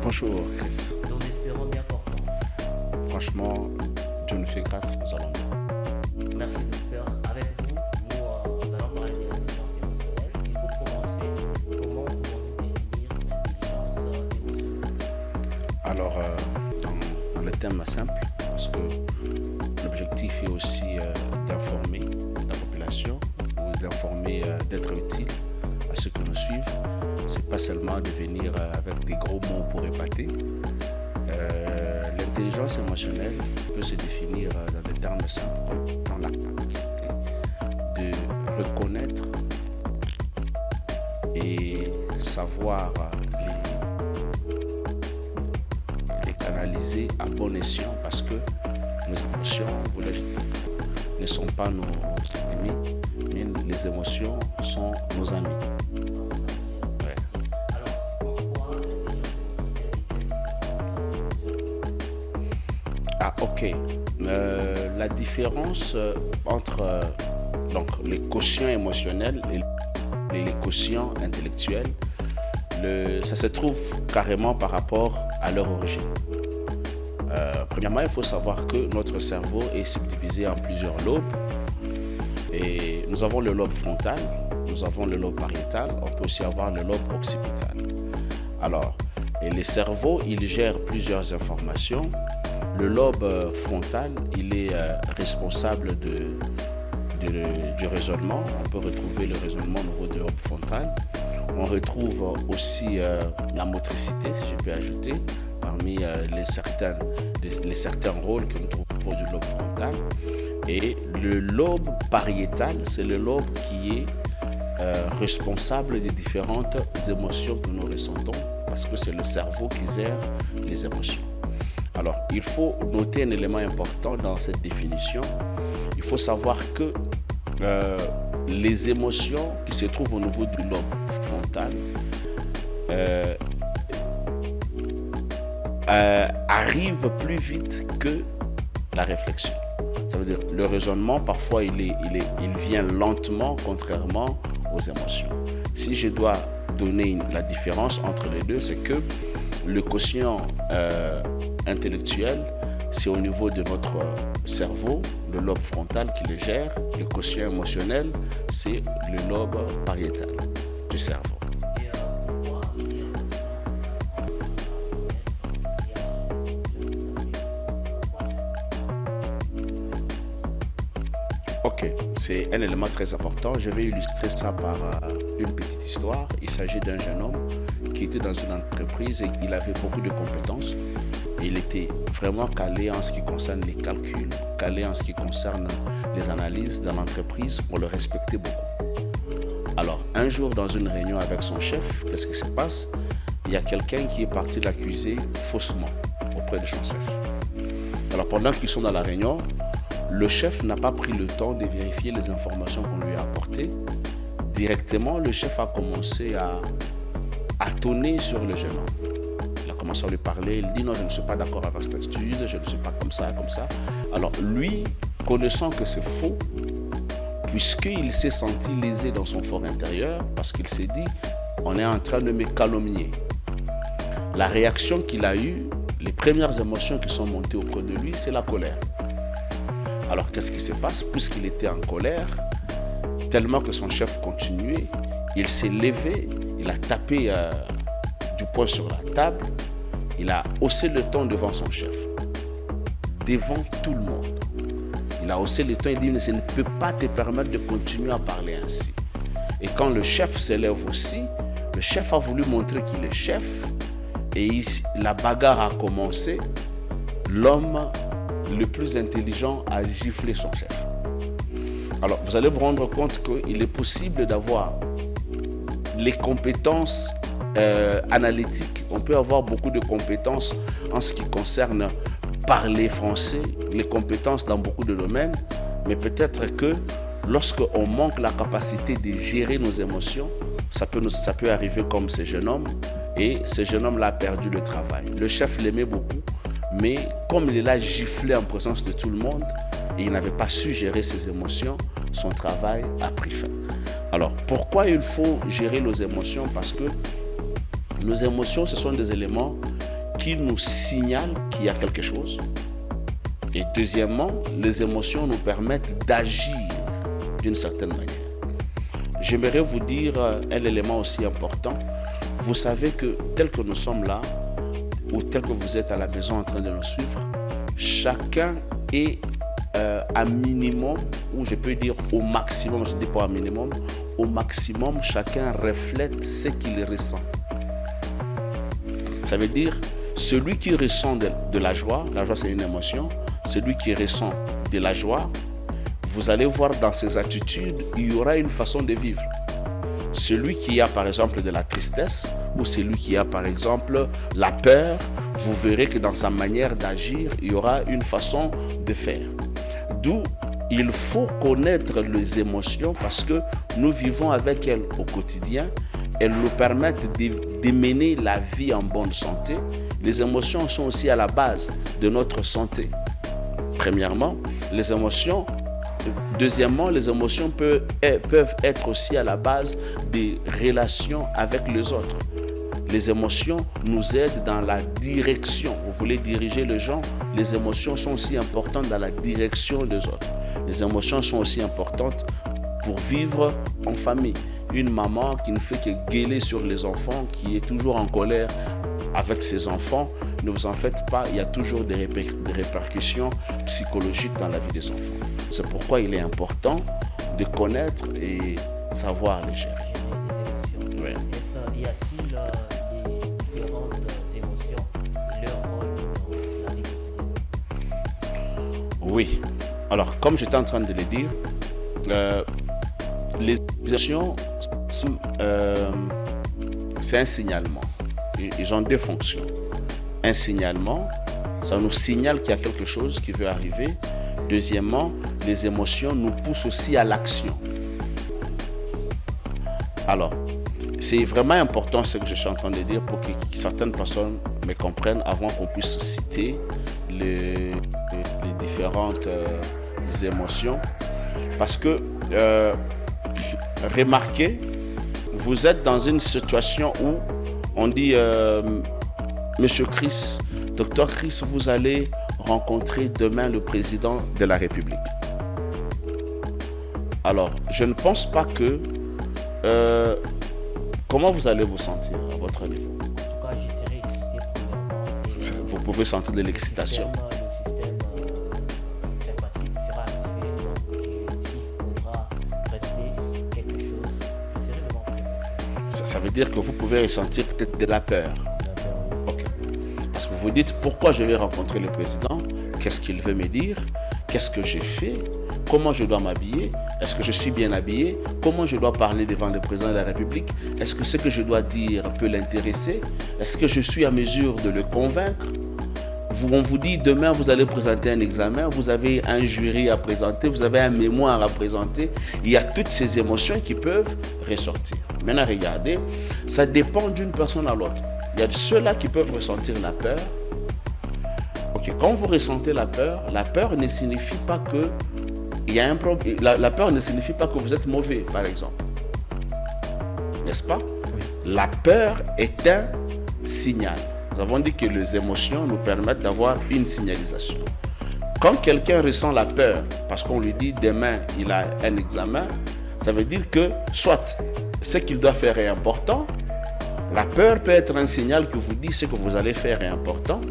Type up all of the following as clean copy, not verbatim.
Bonjour Chris. Nous espérons bien portant. Franchement, Dieu nous fait grâce, nous allons bien. Merci docteur. Avec vous, nous allons parler de l'intelligence émotionnelle. Et pour commencer, comment pouvons-nous définir l'intelligence émotionnelle? Alors, dans le thème simple, parce que l'objectif est aussi d'informer la population, ou d'informer, d'être utile à ceux qui nous suivent. C'est pas seulement de venir avec des gros mots pour épater. L'intelligence émotionnelle peut se définir dans des termes simples, dans la capacité de reconnaître et savoir les canaliser à bon escient, parce que nos émotions, vous l'avez dit, ne sont pas nos ennemis, mais les émotions sont nos amis. Ah, ok. La différence entre donc, les quotients émotionnels et les quotients intellectuels, ça se trouve carrément par rapport à leur origine. Premièrement, il faut savoir que notre cerveau est subdivisé en plusieurs lobes. Et nous avons le lobe frontal, nous avons le lobe pariétal, on peut aussi avoir le lobe occipital. Alors, et le cerveau, il gère plusieurs informations. Le lobe frontal, il est responsable du raisonnement. On peut retrouver le raisonnement au niveau du lobe frontal. On retrouve aussi la motricité, si je peux ajouter, parmi les certains rôles que nous trouvons du lobe frontal. Et le lobe pariétal, c'est le lobe qui est responsable des différentes émotions que nous ressentons, parce que c'est le cerveau qui gère les émotions. Alors, il faut noter un élément important dans cette définition. Il faut savoir que les émotions qui se trouvent au niveau du lobe frontal arrivent plus vite que la réflexion. Ça veut dire le raisonnement, parfois, il vient lentement, contrairement aux émotions. Si je dois donner la différence entre les deux, c'est que le quotient intellectuel, c'est au niveau de notre cerveau, le lobe frontal qui le gère. Le quotient émotionnel, c'est le lobe pariétal du cerveau. Ok, c'est un élément très important. Je vais illustrer ça par une petite histoire. Il s'agit d'un jeune homme qui était dans une entreprise et il avait beaucoup de compétences. Et il était vraiment calé en ce qui concerne les calculs, calé en ce qui concerne les analyses dans l'entreprise. On le respectait beaucoup. Alors, un jour, dans une réunion avec son chef, qu'est-ce qui se passe? Il y a quelqu'un qui est parti l'accuser faussement auprès de son chef. Alors, pendant qu'ils sont dans la réunion, le chef n'a pas pris le temps de vérifier les informations qu'on lui a apportées. Directement, le chef a commencé à tonner sur le jeune homme. Il a commencé à lui parler. Il dit non, je ne suis pas d'accord avec cette attitude, je ne suis pas comme ça, comme ça. Alors lui, connaissant que c'est faux, puisqu'il s'est senti lésé dans son fort intérieur, parce qu'il s'est dit, on est en train de me calomnier. La réaction qu'il a eue, les premières émotions qui sont montées auprès de lui, c'est la colère. Alors, qu'est-ce qui se passe? Puisqu'il était en colère, tellement que son chef continuait, il s'est levé, il a tapé du poing sur la table, il a haussé le ton devant son chef, devant tout le monde. Il a haussé le ton et dit, je ne peux pas te permettre de continuer à parler ainsi. Et quand le chef s'élève aussi, le chef a voulu montrer qu'il est chef et la bagarre a commencé. L'homme le plus intelligent a giflé son chef. Alors, vous allez vous rendre compte qu'il est possible d'avoir les compétences analytiques. On peut avoir beaucoup de compétences en ce qui concerne parler français, les compétences dans beaucoup de domaines, mais peut-être que lorsqu'on manque la capacité de gérer nos émotions, ça peut arriver comme ce jeune homme, et ce jeune homme-là a perdu le travail. Le chef l'aimait beaucoup, mais comme il l'a giflé en présence de tout le monde et il n'avait pas su gérer ses émotions, son travail a pris fin. Alors, pourquoi il faut gérer nos émotions? Parce que nos émotions, ce sont des éléments qui nous signalent qu'il y a quelque chose. Et deuxièmement, les émotions nous permettent d'agir d'une certaine manière. J'aimerais vous dire un élément aussi important. Vous savez que tel que nous sommes là, ou tel que vous êtes à la maison en train de nous suivre, chacun est à minimum, ou je peux dire au maximum, je ne dis pas à minimum, au maximum, chacun reflète ce qu'il ressent. Ça veut dire, celui qui ressent de la joie c'est une émotion, celui qui ressent de la joie, vous allez voir dans ses attitudes, il y aura une façon de vivre. Celui qui a par exemple de la tristesse, ou celui qui a par exemple la peur, vous verrez que dans sa manière d'agir, il y aura une façon de faire. D'où il faut connaître les émotions parce que nous vivons avec elles au quotidien. Elles nous permettent de mener la vie en bonne santé. Les émotions sont aussi à la base de notre santé. Premièrement, les émotions. Deuxièmement, les émotions peuvent être aussi à la base des relations avec les autres. Les émotions nous aident dans la direction. Vous voulez diriger les gens, les émotions sont aussi importantes dans la direction des autres. Les émotions sont aussi importantes pour vivre en famille. Une maman qui ne fait que gueuler sur les enfants, qui est toujours en colère avec ses enfants, ne vous en faites pas, il y a toujours des répercussions psychologiques dans la vie des enfants. C'est pourquoi il est important de connaître et savoir les gérer. Gérer des émotions. Oui. Y a-t-il des différentes émotions et leur rôle dans la vie quotidienne? Oui. Alors, comme j'étais en train de le dire, les émotions, c'est un signalement. Ils ont deux fonctions. Un signalement, ça nous signale qu'il y a quelque chose qui veut arriver. Deuxièmement, les émotions nous poussent aussi à l'action. Alors, c'est vraiment important ce que je suis en train de dire pour que certaines personnes me comprennent avant qu'on puisse citer les différentes émotions. Parce que, remarquez, vous êtes dans une situation où on dit, Monsieur Chris, Docteur Chris, vous allez rencontrer demain le président de la République. Alors, je ne pense pas que... comment vous allez vous sentir à votre niveau? En tout cas, je serai excité premièrement. Vous pouvez sentir de l'excitation. Le système sympathique sera activé. Donc, s'il faudra rester quelque chose, je serai vraiment prêt. Ça veut dire que vous pouvez ressentir peut-être de la peur. Ok. Parce que vous dites, pourquoi je vais rencontrer le président? Qu'est-ce qu'il veut me dire? Qu'est-ce que j'ai fait? Comment je dois m'habiller? Est-ce que je suis bien habillé? Comment je dois parler devant le président de la République? Est-ce que ce que je dois dire peut l'intéresser? Est-ce que je suis à mesure de le convaincre? On vous dit, demain, vous allez présenter un examen, vous avez un jury à présenter, vous avez un mémoire à présenter. Il y a toutes ces émotions qui peuvent ressortir. Maintenant, regardez, ça dépend d'une personne à l'autre. Il y a ceux-là qui peuvent ressentir la peur. Ok, quand vous ressentez la peur ne signifie pas que il y a un problème. La peur ne signifie pas que vous êtes mauvais, par exemple. N'est-ce pas? Oui. La peur est un signal. Nous avons dit que les émotions nous permettent d'avoir une signalisation. Quand quelqu'un ressent la peur, parce qu'on lui dit demain il a un examen, ça veut dire que soit ce qu'il doit faire est important, la peur peut être un signal qui vous dit ce que vous allez faire est important,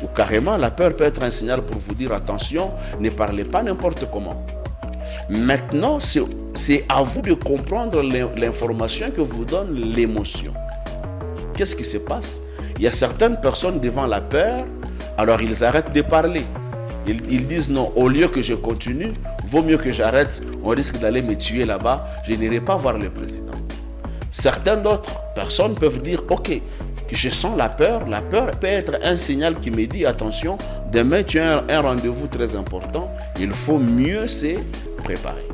ou carrément la peur peut être un signal pour vous dire attention, ne parlez pas n'importe comment. Maintenant, c'est à vous de comprendre l'information que vous donne l'émotion. Qu'est-ce qui se passe? Il y a certaines personnes devant la peur, alors ils arrêtent de parler. Ils disent non, au lieu que je continue, vaut mieux que j'arrête, on risque d'aller me tuer là-bas, je n'irai pas voir le président. Certaines d'autres personnes peuvent dire, ok, je sens la peur peut être un signal qui me dit, attention, demain tu as un rendez-vous très important, il faut mieux se préparer.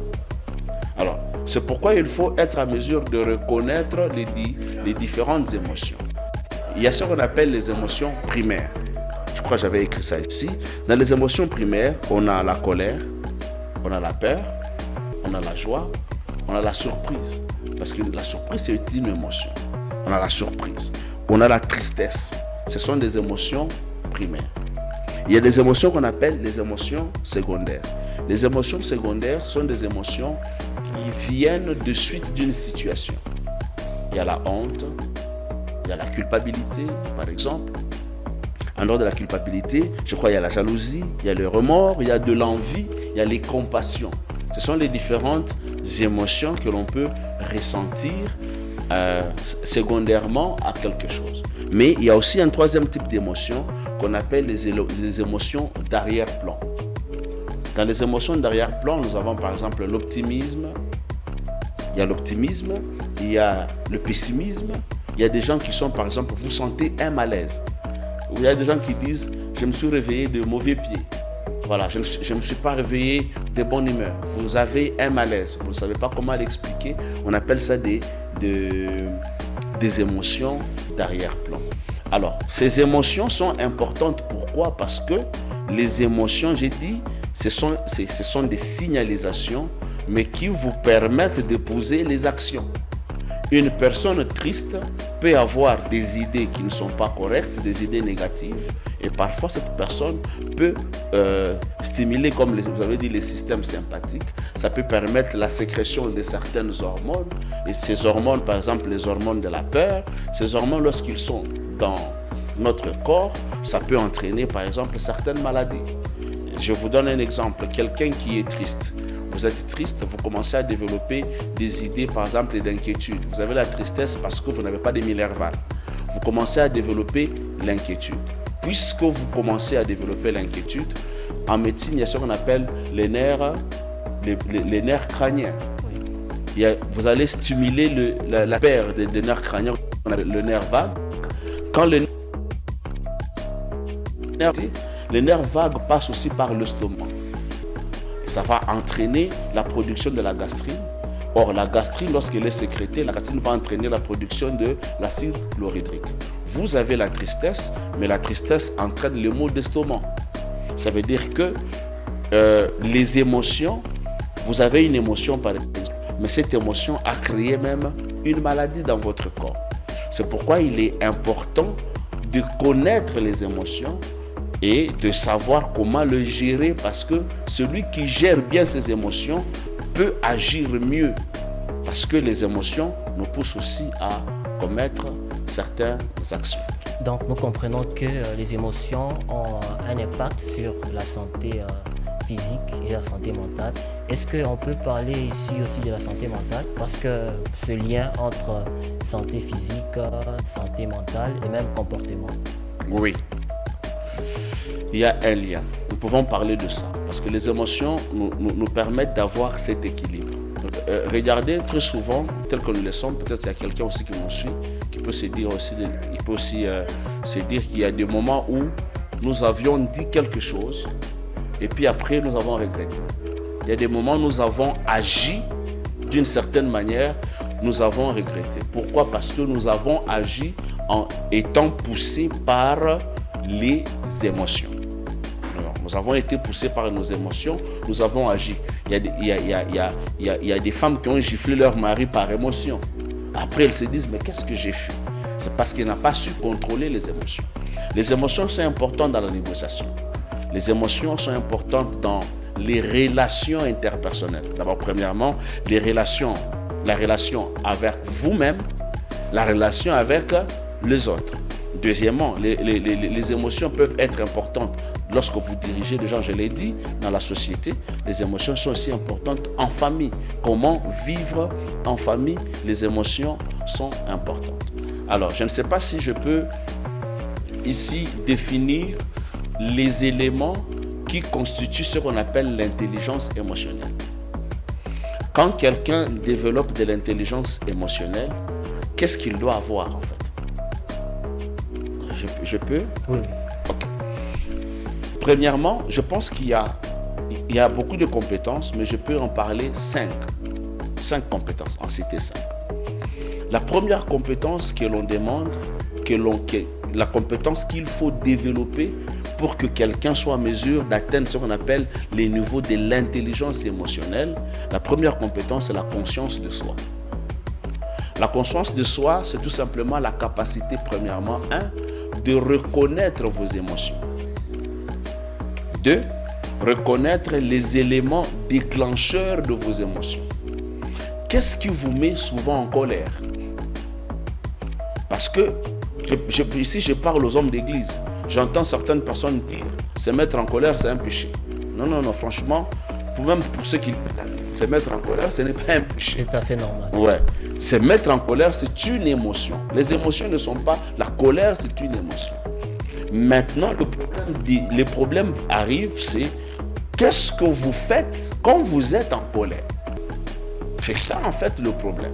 Alors, c'est pourquoi il faut être à mesure de reconnaître les différentes émotions. Il y a ce qu'on appelle les émotions primaires. Je crois que j'avais écrit ça ici. Dans les émotions primaires, on a la colère, on a la peur, on a la joie, on a la surprise. Parce que la surprise, c'est une émotion. On a la surprise. On a la tristesse. ce sont des émotions primaires. Il y a des émotions qu'on appelle les émotions secondaires. Les émotions secondaires sont des émotions qui viennent de suite d'une situation. Il y a la honte, il y a la culpabilité, par exemple. En dehors de la culpabilité, je crois qu'il y a la jalousie, il y a le remords, il y a de l'envie, il y a les compassions. Ce sont les différentes émotions que l'on peut ressentir secondairement à quelque chose. Mais il y a aussi un troisième type d'émotion qu'on appelle les émotions d'arrière-plan. Dans les émotions d'arrière-plan, nous avons par exemple l'optimisme. Il y a l'optimisme, il y a le pessimisme. Il y a des gens qui sont par exemple, vous sentez un malaise. Il y a des gens qui disent, je me suis réveillé de mauvais pied. Voilà, je ne me suis pas réveillé de bonne humeur. Vous avez un malaise, vous ne savez pas comment l'expliquer. On appelle ça des émotions d'arrière-plan. Alors, ces émotions sont importantes. Pourquoi? Parce que les émotions, j'ai dit, ce sont des signalisations, mais qui vous permettent de poser les actions. Une personne triste peut avoir des idées qui ne sont pas correctes, des idées négatives, et parfois cette personne peut stimuler, comme vous avez dit, les systèmes sympathiques. Ça peut permettre la sécrétion de certaines hormones, et ces hormones, par exemple les hormones de la peur, ces hormones, lorsqu'ils sont dans notre corps, ça peut entraîner par exemple certaines maladies. Je vous donne un exemple, quelqu'un qui est triste. Vous êtes triste, vous commencez à développer des idées, par exemple, d'inquiétude. Vous avez la tristesse parce que vous n'avez pas de Millerval. Vous commencez à développer l'inquiétude. Puisque vous commencez à développer l'inquiétude, en médecine, il y a ce qu'on appelle les nerfs crâniens. Vous allez stimuler la paire des nerfs crâniens, le nerf vague. Quand le nerf vague passe aussi par l'estomac. Ça va entraîner la production de la gastrine. Or, la gastrine, lorsqu'elle est sécrétée, la gastrine va entraîner la production de l'acide chlorhydrique. Vous avez la tristesse, mais la tristesse entraîne les maux d'estomac. Ça veut dire que les émotions, vous avez une émotion par exemple, mais cette émotion a créé même une maladie dans votre corps. C'est pourquoi il est important de connaître les émotions et de savoir comment le gérer, parce que celui qui gère bien ses émotions peut agir mieux, parce que les émotions nous poussent aussi à commettre certaines actions. Donc nous comprenons que les émotions ont un impact sur la santé physique et la santé mentale. Est-ce qu'on peut parler ici aussi de la santé mentale? Parce que ce lien entre santé physique, santé mentale et même comportement. Oui. Il y a un lien. Nous pouvons parler de ça. Parce que les émotions nous permettent d'avoir cet équilibre. Regardez très souvent, tel que nous le sommes, peut-être qu'il y a quelqu'un aussi qui nous suit, qui peut se dire aussi, se dire qu'il y a des moments où nous avions dit quelque chose et puis après nous avons regretté. Il y a des moments où nous avons agi d'une certaine manière, nous avons regretté. Pourquoi? Parce que nous avons agi en étant poussés par les émotions. Nous avons été poussés par nos émotions, nous avons agi. Il y a des femmes qui ont giflé leur mari par émotion. Après, elles se disent, mais qu'est-ce que j'ai fait? C'est parce qu'elles n'ont pas su contrôler les émotions. Les émotions sont importantes dans la négociation. Les émotions sont importantes dans les relations interpersonnelles. D'abord, premièrement, la relation avec vous-même, la relation avec les autres. Deuxièmement, les émotions peuvent être importantes lorsque vous dirigez les gens, je l'ai dit, dans la société. Les émotions sont aussi importantes en famille. Comment vivre en famille? Les émotions sont importantes. Alors, je ne sais pas si je peux ici définir les éléments qui constituent ce qu'on appelle l'intelligence émotionnelle. Quand quelqu'un développe de l'intelligence émotionnelle, qu'est-ce qu'il doit avoir en fait? Je peux? Oui. Okay. Premièrement, je pense qu'il y a beaucoup de compétences, mais je peux en parler 5 compétences, en citer 5. La première compétence que l'on demande, la compétence qu'il faut développer pour que quelqu'un soit en mesure d'atteindre ce qu'on appelle les niveaux de l'intelligence émotionnelle, la première compétence, c'est la conscience de soi. La conscience de soi, c'est tout simplement la capacité, premièrement, de reconnaître vos émotions. 2. Reconnaître les éléments déclencheurs de vos émotions. Qu'est-ce qui vous met souvent en colère? Parce que, ici je parle aux hommes d'église, j'entends certaines personnes dire, se mettre en colère c'est un péché. Non, franchement, même pour ceux qui se mettre en colère, ce n'est pas un péché. C'est tout à fait normal. Ouais. Se mettre en colère, c'est une émotion. Les émotions ne sont pas... La colère, c'est une émotion. Maintenant, le problème arrive, c'est qu'est-ce que vous faites quand vous êtes en colère? C'est ça, en fait, le problème.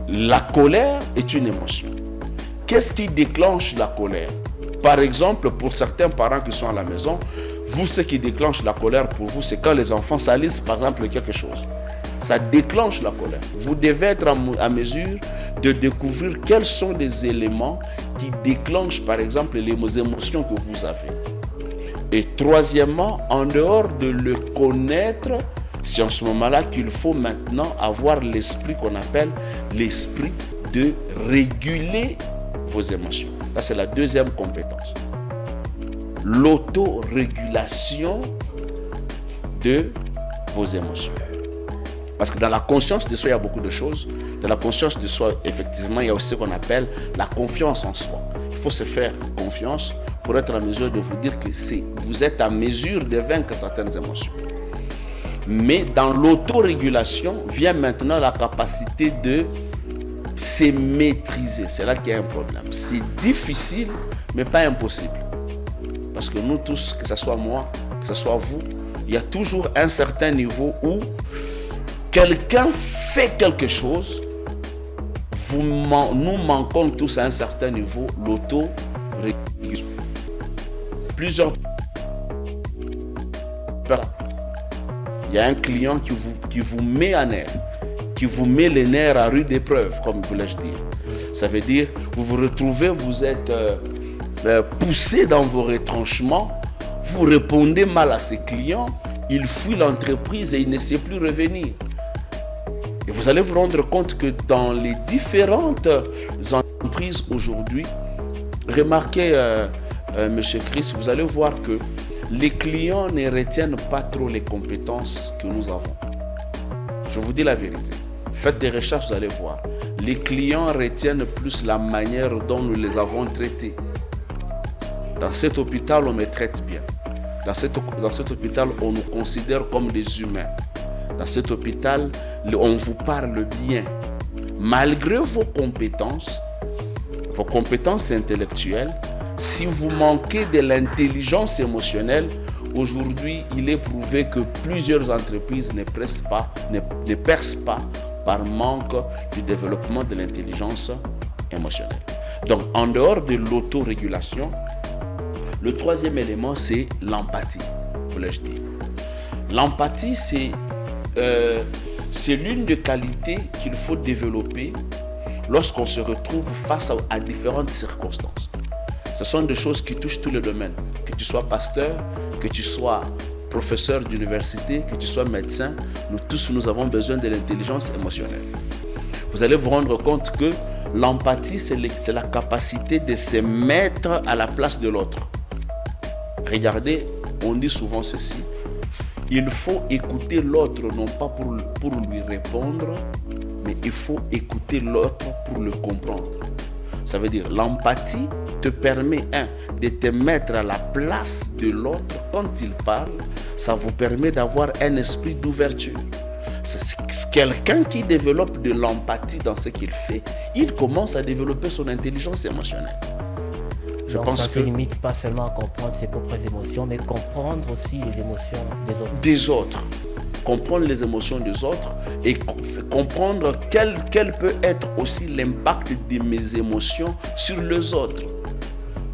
La colère est une émotion. Qu'est-ce qui déclenche la colère? Par exemple, pour certains parents qui sont à la maison, vous, ce qui déclenche la colère pour vous, c'est quand les enfants salissent, par exemple, quelque chose. Ça déclenche la colère. Vous devez être à mesure de découvrir quels sont les éléments qui déclenchent, par exemple, les émotions que vous avez. Et troisièmement, en dehors de le connaître, c'est en ce moment-là qu'il faut maintenant avoir l'esprit qu'on appelle l'esprit de réguler vos émotions. Ça, c'est la deuxième compétence. L'autorégulation de vos émotions. Parce que dans la conscience de soi, il y a beaucoup de choses. Dans la conscience de soi, effectivement, il y a aussi ce qu'on appelle la confiance en soi. Il faut se faire confiance pour être en mesure de vous dire que vous êtes en mesure de vaincre certaines émotions. Mais dans l'autorégulation vient maintenant la capacité de se maîtriser. C'est là qu'il y a un problème. C'est difficile, mais pas impossible. Parce que nous tous, que ce soit moi, que ce soit vous, il y a toujours un certain niveau où quelqu'un fait quelque chose, nous manquons tous à un certain niveau l'autorégulation. Plusieurs personnes. Il y a un client qui vous met en nerfs, qui vous met les nerfs à rude épreuve, comme voulais-je dire. Ça veut dire, vous vous retrouvez, vous êtes poussé dans vos retranchements, vous répondez mal à ces clients, il fuit l'entreprise et il ne sait plus revenir. Et vous allez vous rendre compte que dans les différentes entreprises aujourd'hui, remarquez, Monsieur Chris, vous allez voir que les clients ne retiennent pas trop les compétences que nous avons. Je vous dis la vérité. Faites des recherches, vous allez voir. Les clients retiennent plus la manière dont nous les avons traités. Dans cet hôpital, on me traite bien. Dans cet hôpital, on nous considère comme des humains. Dans cet hôpital, on vous parle bien. Malgré vos compétences intellectuelles, si vous manquez de l'intelligence émotionnelle, aujourd'hui, il est prouvé que plusieurs entreprises ne percent pas par manque du développement de l'intelligence émotionnelle. Donc, en dehors de l'autorégulation, le troisième élément, c'est l'empathie, voulais-je dire. L'empathie, c'est l'une des qualités qu'il faut développer lorsqu'on se retrouve face à différentes circonstances. Ce sont des choses qui touchent tous les domaines. Que tu sois pasteur, que tu sois professeur d'université, que tu sois médecin, nous tous, nous avons besoin de l'intelligence émotionnelle. Vous allez vous rendre compte que l'empathie, c'est la capacité de se mettre à la place de l'autre. Regardez, on dit souvent ceci. Il faut écouter l'autre, non pas pour lui répondre, mais il faut écouter l'autre pour le comprendre. Ça veut dire l'empathie te permet, de te mettre à la place de l'autre quand il parle. Ça vous permet d'avoir un esprit d'ouverture. C'est quelqu'un qui développe de l'empathie dans ce qu'il fait, il commence à développer son intelligence émotionnelle. Donc ça ne se limite pas seulement à comprendre ses propres émotions, mais comprendre aussi les émotions des autres. Comprendre les émotions des autres et comprendre quel peut être aussi l'impact de mes émotions sur les autres.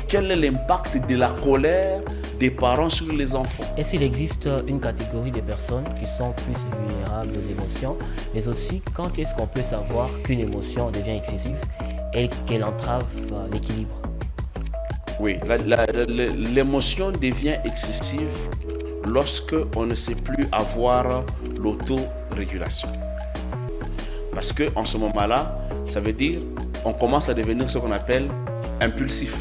Quel est l'impact de la colère des parents sur les enfants? Est-ce qu'il existe une catégorie de personnes qui sont plus vulnérables aux émotions, mais aussi quand est-ce qu'on peut savoir qu'une émotion devient excessive et qu'elle entrave l'équilibre? Oui, l'émotion devient excessive lorsque on ne sait plus avoir l'autorégulation. Parce que en ce moment-là, ça veut dire on commence à devenir ce qu'on appelle impulsif.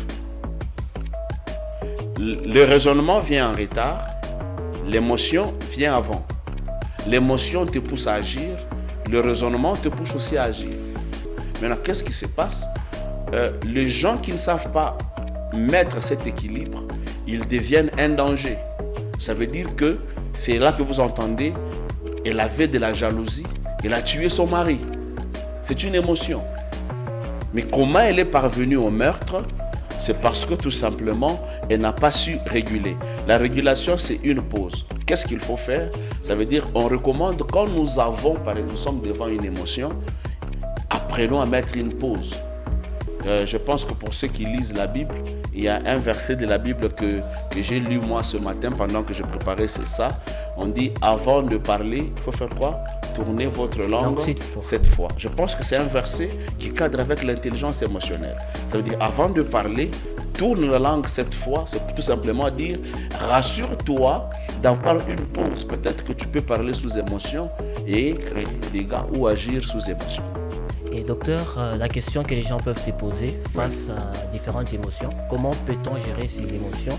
Le raisonnement vient en retard, l'émotion vient avant. L'émotion te pousse à agir, le raisonnement te pousse aussi à agir. Maintenant, qu'est-ce qui se passe? Les gens qui ne savent pas mettre cet équilibre, ils deviennent un danger. Ça veut dire que c'est là que vous entendez, elle avait de la jalousie, elle a tué son mari. C'est une émotion. Mais comment elle est parvenue au meurtre? C'est parce que tout simplement, elle n'a pas su réguler. La régulation, c'est une pause. Qu'est-ce qu'il faut faire? Ça veut dire, on recommande, quand nous sommes devant une émotion, apprenons à mettre une pause. Je pense que pour ceux qui lisent la Bible, il y a un verset de la Bible que j'ai lu moi ce matin pendant que je préparais, c'est ça. On dit, avant de parler, il faut faire quoi? Tournez votre langue cette fois. Je pense que c'est un verset qui cadre avec l'intelligence émotionnelle. Ça veut dire, avant de parler, tourne la langue cette fois. C'est tout simplement dire, rassure-toi d'avoir une pause. Peut-être que tu peux parler sous émotion et créer des dégâts ou agir sous émotion. Et docteur, la question que les gens peuvent se poser face à différentes émotions, comment peut-on gérer ces émotions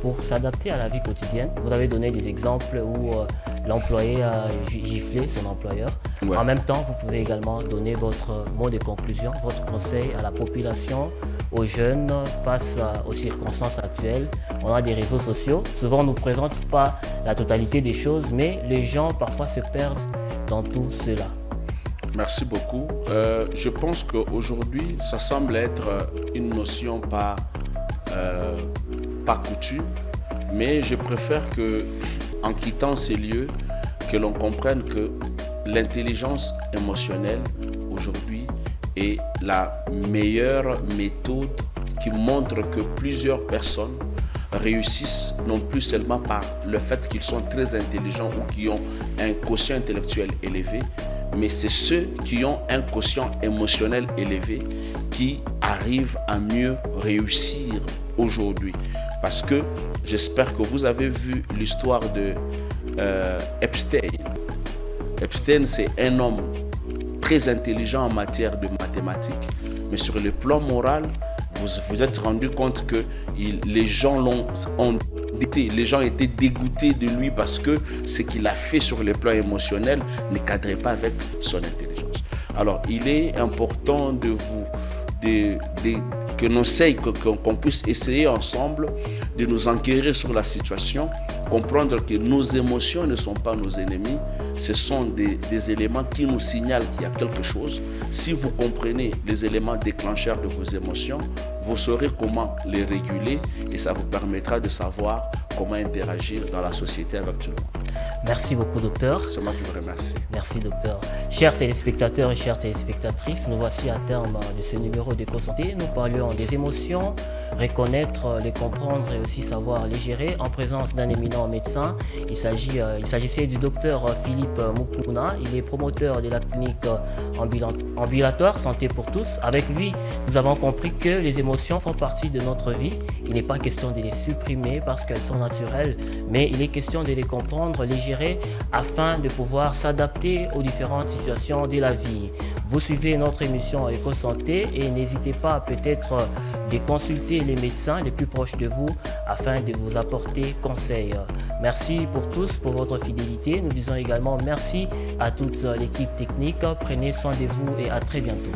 pour s'adapter à la vie quotidienne? Vous avez donné des exemples où l'employé a giflé son employeur. Ouais. En même temps, vous pouvez également donner votre mot de conclusion, votre conseil à la population, aux jeunes face aux circonstances actuelles. On a des réseaux sociaux. Souvent, on ne nous présente pas la totalité des choses, mais les gens parfois se perdent dans tout cela. Merci beaucoup. Je pense qu'aujourd'hui, ça semble être une notion pas coutume, mais je préfère que, en quittant ces lieux, que l'on comprenne que l'intelligence émotionnelle aujourd'hui est la meilleure méthode qui montre que plusieurs personnes réussissent non plus seulement par le fait qu'ils sont très intelligents ou qui ont un quotient intellectuel élevé, mais c'est ceux qui ont un quotient émotionnel élevé qui arrivent à mieux réussir aujourd'hui. Parce que j'espère que vous avez vu l'histoire de Epstein. Epstein, c'est un homme très intelligent en matière de mathématiques, mais sur le plan moral, vous vous êtes rendu compte que les gens étaient dégoûtés de lui parce que ce qu'il a fait sur le plan émotionnel ne cadrait pas avec son intelligence. Alors, il est important qu'on puisse essayer ensemble de nous enquérir sur la situation, comprendre que nos émotions ne sont pas nos ennemis, ce sont des éléments qui nous signalent qu'il y a quelque chose. Si vous comprenez les éléments déclencheurs de vos émotions, vous saurez comment les réguler et ça vous permettra de savoir comment interagir dans la société avec tout le monde. Merci beaucoup, docteur. C'est moi qui vous remercie. Merci, docteur. Chers téléspectateurs et chères téléspectatrices, nous voici à terme de ce numéro d'Éco-Santé. Nous parlions des émotions, reconnaître, les comprendre et aussi savoir les gérer en présence d'un éminent médecin. Il s'agissait du docteur Philippe Mukuna. Il est promoteur de la clinique ambulatoire Santé pour tous. Avec lui, nous avons compris que les émotions font partie de notre vie. Il n'est pas question de les supprimer parce qu'elles sont naturelles, mais il est question de les comprendre, les gérer afin de pouvoir s'adapter aux différentes situations de la vie. Vous suivez notre émission Éco-Santé et n'hésitez pas peut-être de consulter les médecins les plus proches de vous afin de vous apporter conseil. Merci pour tous pour votre fidélité. Nous disons également merci à toute l'équipe technique. Prenez soin de vous et à très bientôt.